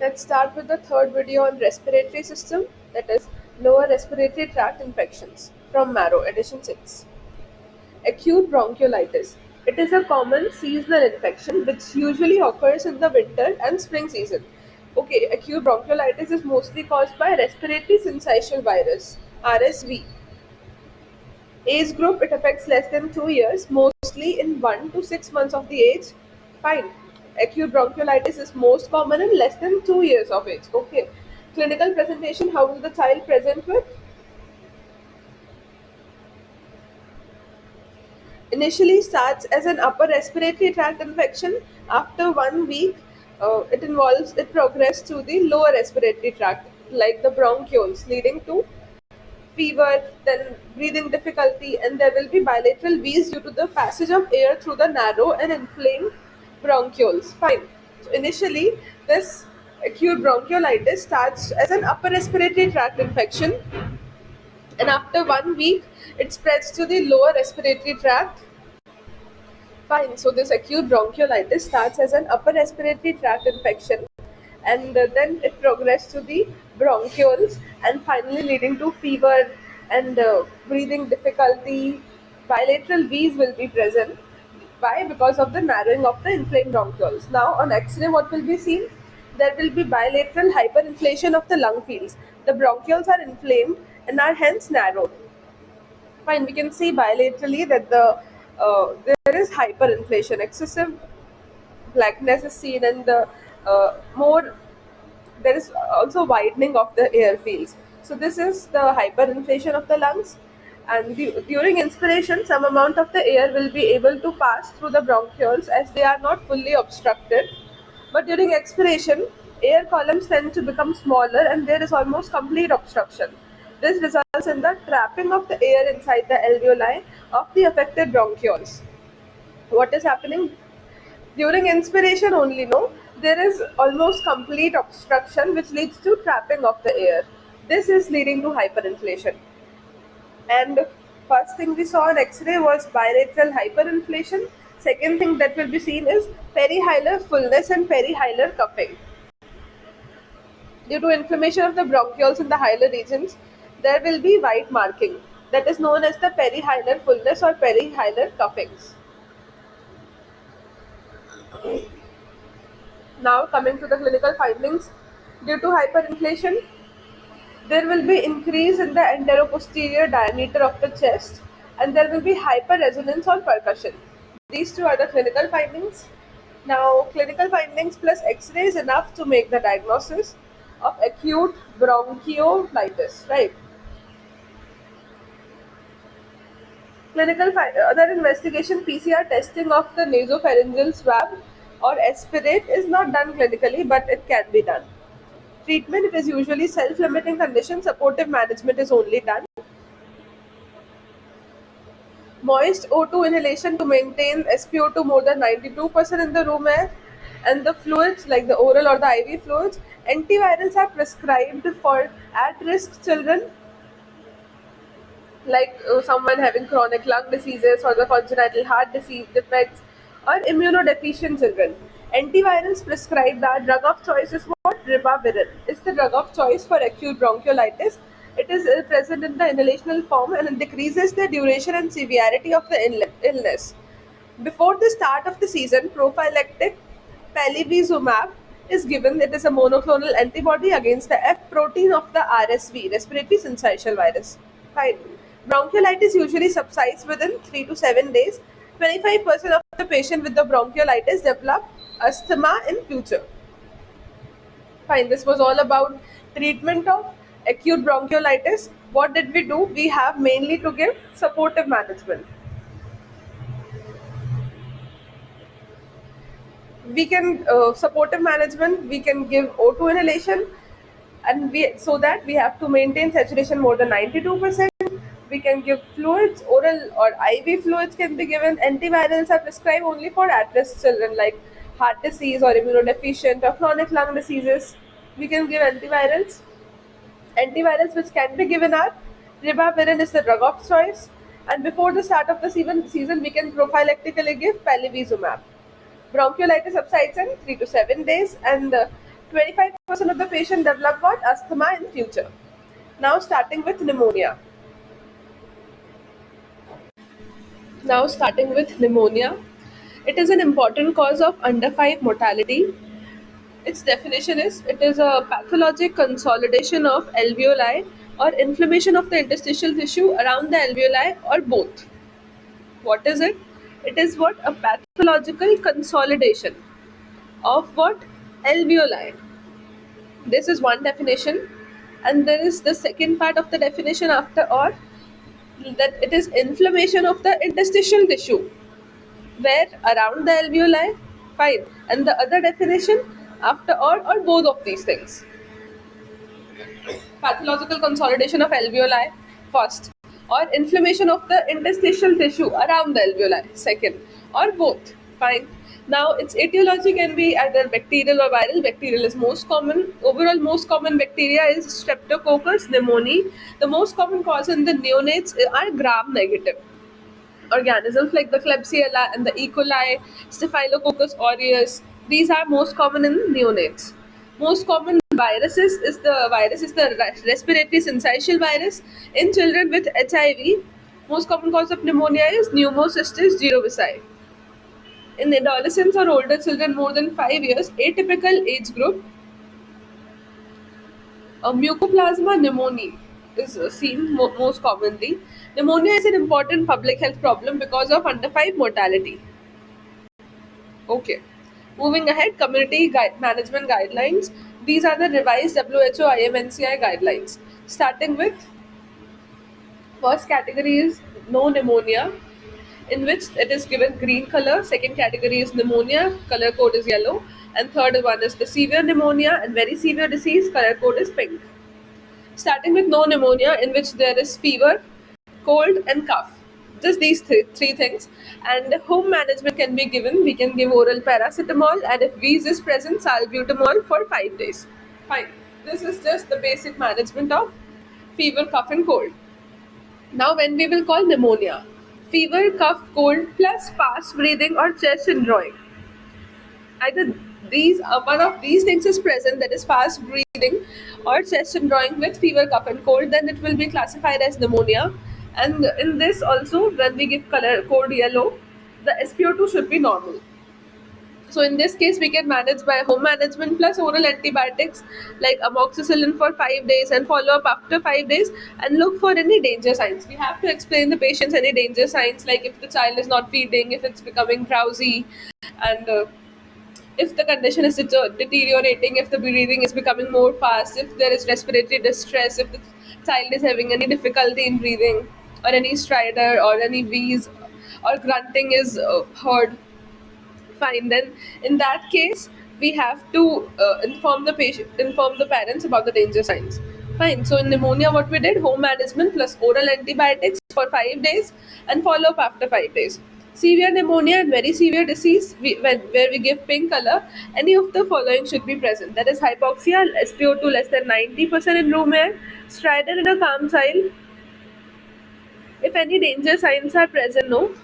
Let's start with the third video on respiratory system, that is lower respiratory tract infections from Marrow, edition 6. Acute bronchiolitis. It is a common seasonal infection which usually occurs in the winter and spring season. Okay, acute bronchiolitis is mostly caused by respiratory syncytial virus, RSV. Age group, it affects less than 2 years, mostly in 1 to 6 months of the age. Fine. Acute bronchiolitis is most common in less than 2 years of age. Okay. Clinical presentation, how will the child present with? Initially starts as an upper respiratory tract infection. After 1 week, it progressed to the lower respiratory tract, like the bronchioles, leading to fever, then breathing difficulty, and there will be bilateral wheeze due to the passage of air through the narrow and inflamed bronchioles. Fine. So initially, this acute bronchiolitis starts as an upper respiratory tract infection, and after 1 week, it spreads to the lower respiratory tract. Fine. So this acute bronchiolitis starts as an upper respiratory tract infection, and then it progressed to the bronchioles, and finally leading to fever and breathing difficulty. Bilateral wheeze will be present. Why? Because of the narrowing of the inflamed bronchioles. Now on X-ray, what will be seen? There will be bilateral hyperinflation of the lung fields. The bronchioles are inflamed and are hence narrowed. Fine, we can see bilaterally that there is hyperinflation, excessive blackness is seen, and the more there is also widening of the air fields. So this is the hyperinflation of the lungs, and during inspiration, some amount of the air will be able to pass through the bronchioles as they are not fully obstructed. But during expiration, air columns tend to become smaller and there is almost complete obstruction. This results in the trapping of the air inside the alveoli of the affected bronchioles. What is happening? During inspiration only, no, there is almost complete obstruction which leads to trapping of the air. This is leading to hyperinflation. And first thing we saw on X-ray was bilateral hyperinflation. Second thing that will be seen is perihilar fullness and perihilar cupping. Due to inflammation of the bronchioles in the hilar regions, there will be white marking that is known as the perihilar fullness or perihilar cuppings. Now coming to the clinical findings, due to hyperinflation, there will be increase in the anteroposterior diameter of the chest, and there will be hyperresonance or percussion. These two are the clinical findings. Now, clinical findings plus X-ray is enough to make the diagnosis of acute bronchiolitis, right? Other investigation, PCR testing of the nasopharyngeal swab or aspirate is not done clinically, but it can be done. Treatment, it is usually self-limiting condition. Supportive management is only done. Moist O2 inhalation to maintain SpO2 more than 92% in the room air, and the fluids like the oral or the IV fluids. Antivirals are prescribed for at-risk children, like someone having chronic lung diseases or the congenital heart disease defects, or immunodeficient children. Antivirals prescribed, are drug of choice is what? Ribavirin is the drug of choice for acute bronchiolitis. It is present in the inhalational form and it decreases the duration and severity of the illness. Before the start of the season, prophylactic palivizumab is given. It is a monoclonal antibody against the F protein of the RSV, respiratory syncytial virus. Fine. Bronchiolitis usually subsides within 3 to 7 days. 25% of the patient with the bronchiolitis develop asthma in future. Fine. This was all about treatment of acute bronchiolitis. What did we do? We have mainly to give supportive management. We can supportive management. We can give O2 inhalation, and we so that we have to maintain saturation more than 92%. We can give fluids, oral or IV fluids can be given. Antivirals are prescribed only for at-risk children like heart disease or immunodeficient or chronic lung diseases. We can give antivirals. Antivirals which can be given are ribavirin is the drug of choice, and before the start of the season we can prophylactically give palivizumab. Bronchiolitis subsides in 3 to 7 days, and 25% of the patient develop what? Asthma in future. Now starting with pneumonia. Now starting with pneumonia. It is an important cause of under 5 mortality. Its definition is it is a pathologic consolidation of alveoli or inflammation of the interstitial tissue around the alveoli or both. What is it? It is what? A pathological consolidation of what? Alveoli. This is one definition. And there is the second part of the definition after or that it is inflammation of the interstitial tissue where around the alveoli. Fine. And the other definition after or both of these things. Pathological consolidation of alveoli first, or inflammation of the interstitial tissue around the alveoli second, or both. Fine. Now its etiology can be either bacterial or viral. Bacterial is most common. Overall most common bacteria is Streptococcus pneumoniae. The most common cause in the neonates are gram negative organisms like the Klebsiella and the E. coli, Staphylococcus aureus. These are most common in neonates. Most common virus is the respiratory syncytial virus in children with HIV. Most common cause of pneumonia is pneumocystis jirovecii. In adolescents or older children more than 5 years, atypical age group, Mucoplasma pneumoniae is seen most commonly. Pneumonia is an important public health problem because of under 5 mortality. Okay. Moving ahead, community management guidelines. These are the revised WHO IMNCI guidelines. Starting with first category is no pneumonia, in which it is given green color. Second category is pneumonia, color code is yellow. And third one is the severe pneumonia and very severe disease, color code is pink. Starting with no pneumonia, in which there is fever, cold, and cough. Just these three things. And home management can be given. We can give oral paracetamol, and if wheeze is present, salbutamol for 5 days. Fine. This is just the basic management of fever, cough, and cold. Now, when we will call pneumonia, fever, cough, cold, plus fast breathing or chest and drawing. Either these one of these things is present, that is fast breathing or chest and drawing with fever, cough, and cold, then it will be classified as pneumonia. And in this also, when we give color code yellow, the SpO2 should be normal. So in this case, we can manage by home management plus oral antibiotics like amoxicillin for 5 days and follow up after 5 days and look for any danger signs. We have to explain the patients any danger signs, like if the child is not feeding, if it's becoming drowsy, and if the condition is deteriorating, if the breathing is becoming more fast, if there is respiratory distress, if the child is having any difficulty in breathing, or any stridor, or any wheeze, or grunting is heard. Fine, then in that case, we have to inform the parents about the danger signs. Fine. So in pneumonia, what we did, home management plus oral antibiotics for 5 days and follow up after 5 days. Severe pneumonia and very severe disease, where we give pink color, any of the following should be present. That is hypoxia, SpO2 less than 90% in room air, stridor in a calm child. If any danger signs are present, no,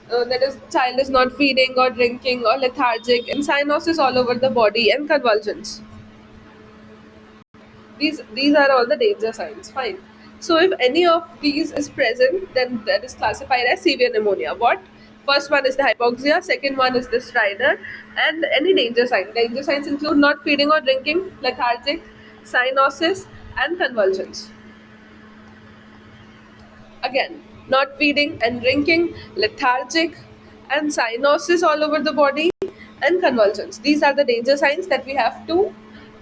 that is child is not feeding or drinking or lethargic, and cyanosis all over the body and convulsions. These are all the danger signs. Fine. So if any of these is present, then that is classified as severe pneumonia. What? First one is the hypoxia, second one is the stridor, and any danger sign. Danger signs include not feeding or drinking, lethargic, cyanosis, and convulsions. Again, not feeding and drinking, lethargic, and cyanosis all over the body, and convulsions. These are the danger signs that we have to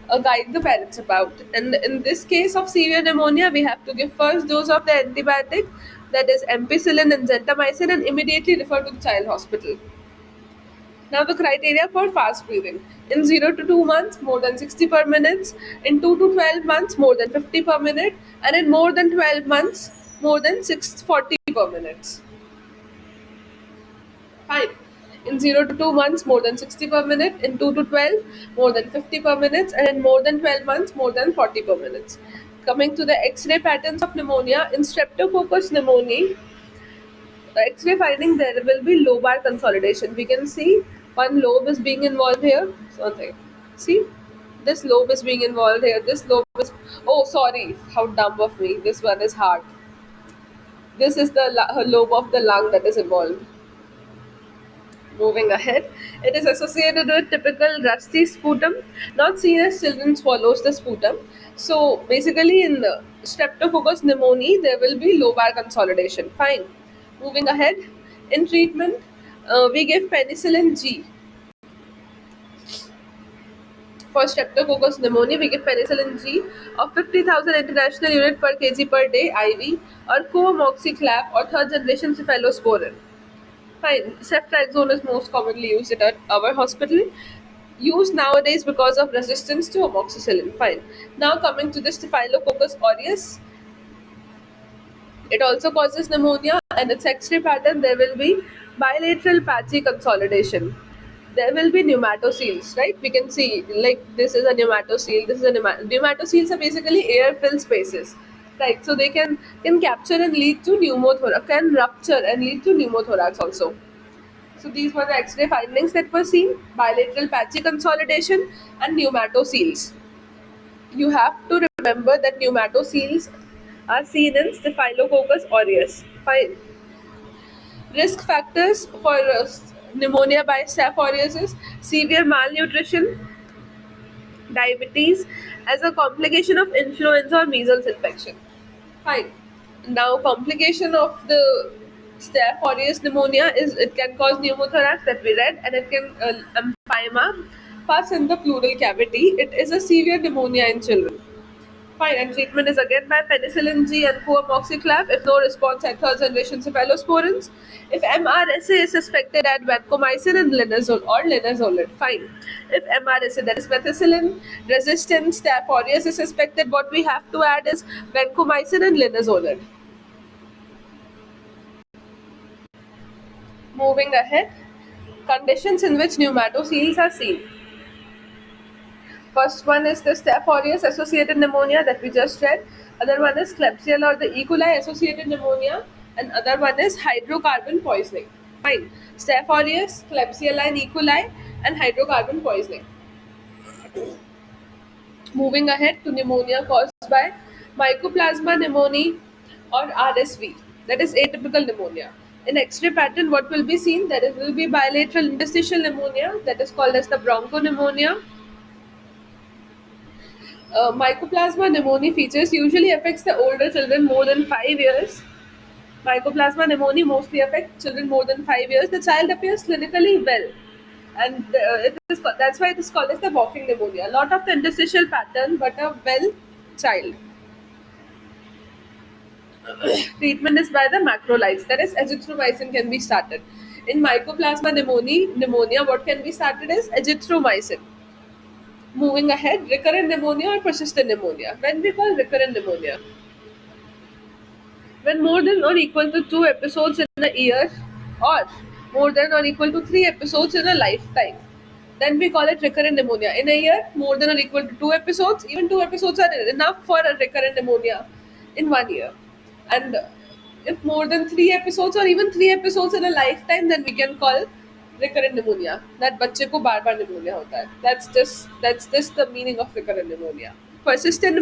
guide the parents about. And in this case of severe pneumonia, we have to give first dose of the antibiotic, that is ampicillin and gentamicin, and immediately refer to the child hospital. Now the criteria for fast breathing. In 0 to 2 months, more than 60 per minute. In 2 to 12 months, more than 50 per minute. And in more than 12 months, more than 640 per minute. Fine. In 0 to 2 months, more than 60 per minute. In 2 to 12, more than 50 per minute. And in more than 12 months, more than 40 per minute. Coming to the X-ray patterns of pneumonia, in Streptococcus pneumoniae, X-ray finding there will be lobar consolidation. We can see one lobe is being involved here. So, okay. See? This lobe is being involved here. This lobe is. Oh, sorry. How dumb of me. This one is heart. This is the lobe of the lung that is involved. Moving ahead, it is associated with typical rusty sputum, not seen as children swallows the sputum. So basically, in the Streptococcus pneumoniae, there will be lobar consolidation. Fine. Moving ahead, in treatment, we give penicillin G. For Streptococcus pneumoniae, we give penicillin G of 50,000 international unit per kg per day IV or coamoxiclav or third generation cephalosporin. Fine. Ceftriaxone is most commonly used at our hospital. Used nowadays because of resistance to amoxicillin. Fine. Now coming to the Staphylococcus aureus, it also causes pneumonia, and its X-ray pattern there will be bilateral patchy consolidation. There will be pneumatoceles, right? We can see like this is a pneumatocele. This is a pneumatoceles are basically air-filled spaces, right? So they can capture and lead to pneumothorax, can rupture and lead to pneumothorax also. So these were the X-ray findings that were seen: bilateral patchy consolidation and pneumatoceles. You have to remember that pneumatoceles are seen in Staphylococcus aureus. Fine. Risk factors for pneumonia by Staph aureus is severe malnutrition, diabetes as a complication of influenza or measles infection. Fine. Now, complication of the Staph aureus pneumonia is it can cause pneumothorax that we read, and it can empyema, pus in the pleural cavity. It is a severe pneumonia in children. Fine, and treatment is again by penicillin G and coamoxiclav. If no response, at third generation cephalosporins. If MRSA is suspected, add vancomycin and linezolid or linezolid. Fine. If MRSA, that is methicillin resistant Staph aureus, is suspected, what we have to add is vancomycin and linezolid. Moving ahead, conditions in which pneumatoceles are seen. First one is the Staph aureus associated pneumonia that we just read. Other one is Klebsiella or the E. coli associated pneumonia, and other one is hydrocarbon poisoning. Fine. Staph aureus, Klebsiella and E. coli, and hydrocarbon poisoning. Moving ahead to pneumonia caused by Mycoplasma pneumoniae or RSV, that is atypical pneumonia. In X-ray pattern, what will be seen? There will be bilateral interstitial pneumonia that is called as the bronchopneumonia. Mycoplasma pneumoniae features usually affects the older children more than 5 years. Mycoplasma pneumoniae mostly affect children more than 5 years. The child appears clinically well, and that's why it is called as the walking pneumonia. A lot of the interstitial pattern, but a well child. Treatment is by the macrolides. That is, azithromycin can be started. In Mycoplasma pneumonia, what can be started is azithromycin. Moving ahead, recurrent pneumonia or persistent pneumonia. When we call recurrent pneumonia, when more than or equal to 2 episodes in a year or more than or equal to 3 episodes in a lifetime, then we call it recurrent pneumonia. In a year, more than or equal to 2 episodes, even 2 episodes are enough for a recurrent pneumonia in 1 year. And if more than 3 episodes or even 3 episodes in a lifetime, then we can call recurrent pneumonia. That बच्चे को बार बार pneumonia होता है. That's just the meaning of recurrent pneumonia. Persistent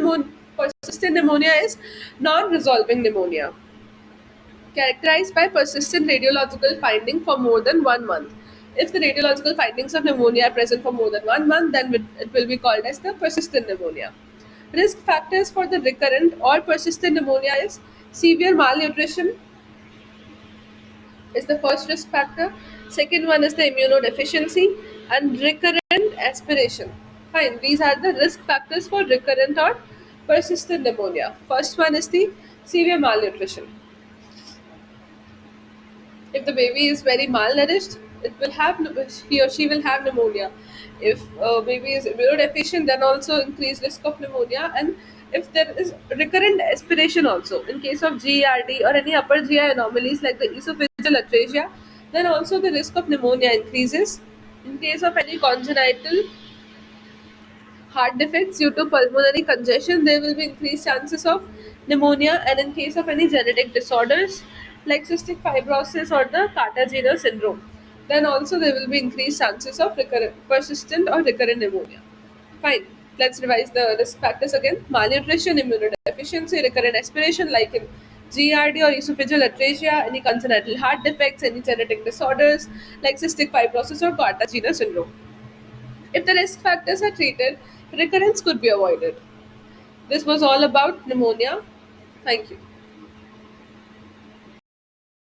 pneumonia is non-resolving pneumonia, characterized by persistent radiological finding for more than 1 month. If the radiological findings of pneumonia are present for more than 1 month, then it will be called as the persistent pneumonia. Risk factors for the recurrent or persistent pneumonia is severe malnutrition is the first risk factor. Second one is the immunodeficiency and recurrent aspiration. Fine, these are the risk factors for recurrent or persistent pneumonia. First one is the severe malnutrition. If the baby is very malnourished, it will have he or she will have pneumonia. If baby is immunodeficient, then also increased risk of pneumonia. And if there is recurrent aspiration also, in case of GERD or any upper GI anomalies like the esophageal atresia, then also the risk of pneumonia increases. In case of any congenital heart defects due to pulmonary congestion, there will be increased chances of pneumonia, and in case of any genetic disorders like cystic fibrosis or the Carter-Jenner syndrome, then also there will be increased chances of persistent or recurrent pneumonia. Fine. Let's revise the risk factors again. Malnutrition, immunodeficiency, recurrent aspiration like in GRD or esophageal atresia, any congenital heart defects, any genetic disorders like cystic fibrosis or Cartagena syndrome. If the risk factors are treated, recurrence could be avoided. This was all about pneumonia. Thank you.